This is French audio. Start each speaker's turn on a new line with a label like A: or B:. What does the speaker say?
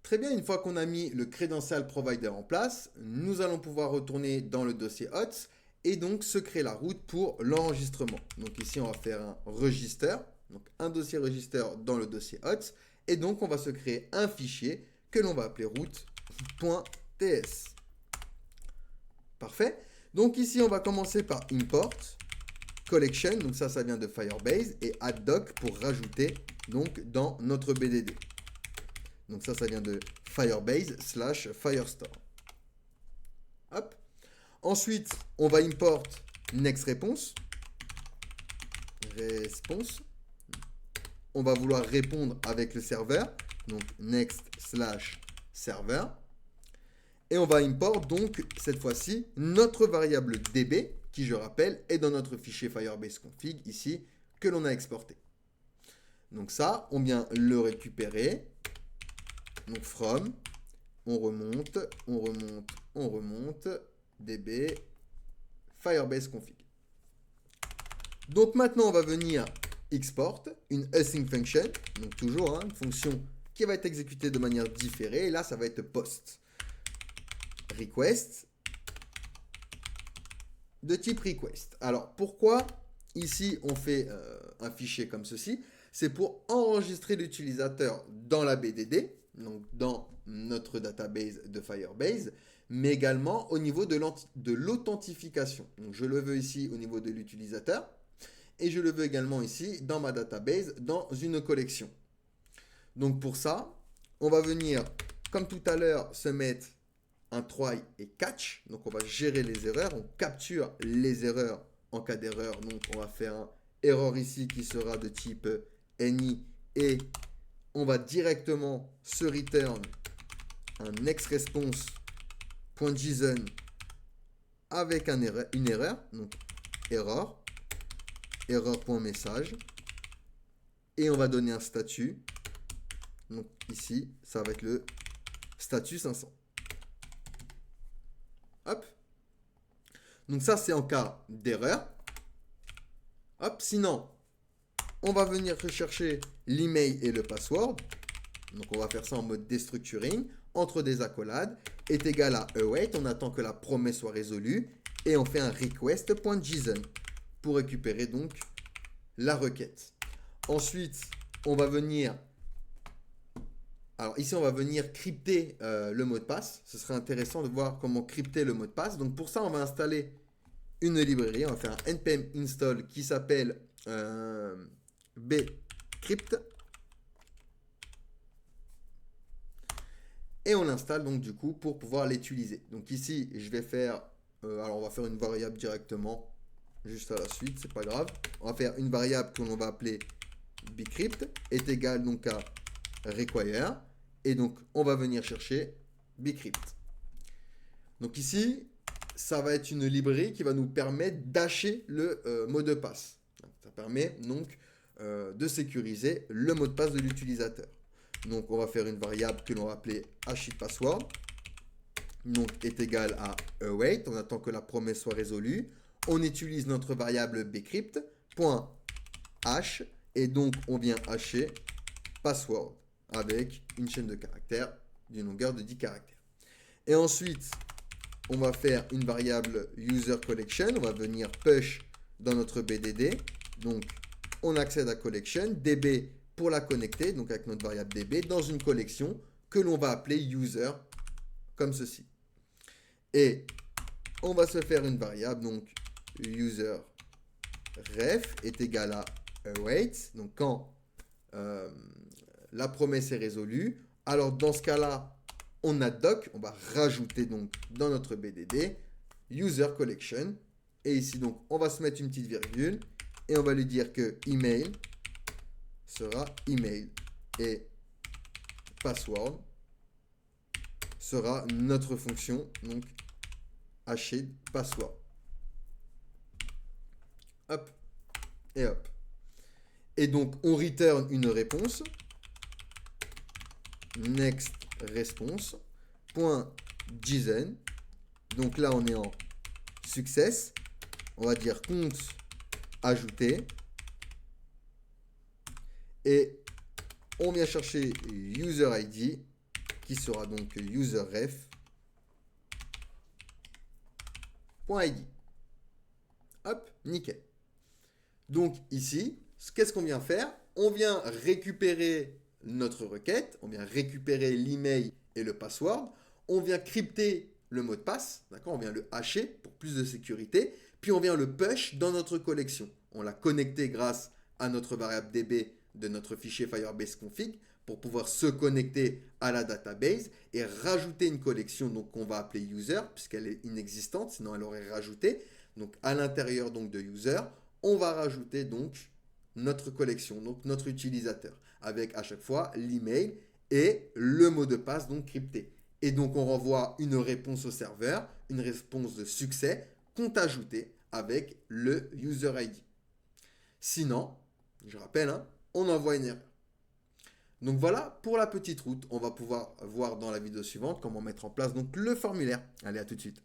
A: Très bien, une fois qu'on a mis le credential provider en place, nous allons pouvoir retourner dans le dossier hots et donc se créer la route pour l'enregistrement. Donc ici, on va faire un register, donc un dossier register dans le dossier hots, et donc on va se créer un fichier que l'on va appeler route.ts. Parfait. Donc ici, on va commencer par import collection, donc ça vient de Firebase, et add doc pour rajouter donc dans notre BDD. Donc ça vient de Firebase/Firestore. Hop. Ensuite, on va import next response. On va vouloir répondre avec le serveur. Donc next/server. Et on va import donc cette fois-ci notre variable db qui, je rappelle, est dans notre fichier Firebase config ici que l'on a exporté. Donc ça, on vient le récupérer. Donc from, on remonte, db, Firebase config. Donc maintenant, on va venir export une async function, donc toujours une fonction qui va être exécutée de manière différée. Et là, ça va être post. Request de type request. Alors, pourquoi ici on fait un fichier comme ceci? C'est pour enregistrer l'utilisateur dans la BDD, donc dans notre database de Firebase, mais également au niveau de l'authentification. Donc, je le veux ici au niveau de l'utilisateur et je le veux également ici dans ma database, dans une collection. Donc, pour ça, on va venir, comme tout à l'heure, se mettre un try et catch. Donc, on va gérer les erreurs. On capture les erreurs en cas d'erreur. Donc, on va faire un erreur ici qui sera de type any et on va directement se return un next response.json avec une erreur. Donc, erreur.message. Et on va donner un statut. Donc, ici, ça va être le statut 500. Hop. Donc ça, c'est en cas d'erreur. Hop. Sinon, on va venir rechercher l'email et le password. Donc on va faire ça en mode destructuring. Entre des accolades est égal à await. On attend que la promesse soit résolue. Et on fait un request.json pour récupérer donc la requête. Ensuite, on va venir... Alors ici, on va venir crypter le mot de passe. Ce serait intéressant de voir comment crypter le mot de passe. Donc pour ça, on va installer une librairie. On va faire un npm install qui s'appelle bcrypt. Et on l'installe donc du coup pour pouvoir l'utiliser. Donc ici, je vais faire... alors on va faire une variable directement juste à la suite, c'est pas grave. On va faire une variable que l'on va appeler bcrypt est égal donc à require. Et donc, on va venir chercher bcrypt. Donc ici, ça va être une librairie qui va nous permettre d'hacher le mot de passe. Ça permet donc de sécuriser le mot de passe de l'utilisateur. Donc, on va faire une variable que l'on va appeler hashItPassword. Donc, est égal à await. On attend que la promesse soit résolue. On utilise notre variable bcrypt.hash. Et donc, on vient hacher password avec une chaîne de caractères d'une longueur de 10 caractères. Et ensuite, on va faire une variable user collection. On va venir push dans notre BDD. Donc, on accède à collection, db pour la connecter, donc avec notre variable db, dans une collection que l'on va appeler user, comme ceci. Et on va se faire une variable, donc user ref est égal à await. Donc, quand la promesse est résolue. Alors, dans ce cas-là, on a doc. On va rajouter donc dans notre BDD user collection. Et ici, donc, on va se mettre une petite virgule. Et on va lui dire que email sera email. Et password sera notre fonction. Donc, hacher password. Hop. Et hop. Et donc, on return une réponse. Next response.json. Donc là, on est en success. On va dire compte ajouté. Et on vient chercher user ID qui sera donc userref.id. Hop, nickel. Donc ici, qu'est-ce qu'on vient faire? On vient récupérer notre requête, on vient récupérer l'email et le password, on vient crypter le mot de passe, d'accord? On vient le hasher pour plus de sécurité, puis on vient le push dans notre collection. On l'a connecté grâce à notre variable db de notre fichier Firebase config pour pouvoir se connecter à la database et rajouter une collection donc qu'on va appeler user puisqu'elle est inexistante, sinon elle aurait rajouté. Donc à l'intérieur donc de user, on va rajouter donc notre collection, donc notre utilisateur, avec à chaque fois l'email et le mot de passe donc crypté. Et donc on renvoie une réponse au serveur, une réponse de succès, compte ajouté avec le user ID. Sinon, je rappelle, on envoie une erreur. Donc voilà pour la petite route. On va pouvoir voir dans la vidéo suivante comment mettre en place donc le formulaire. Allez, à tout de suite.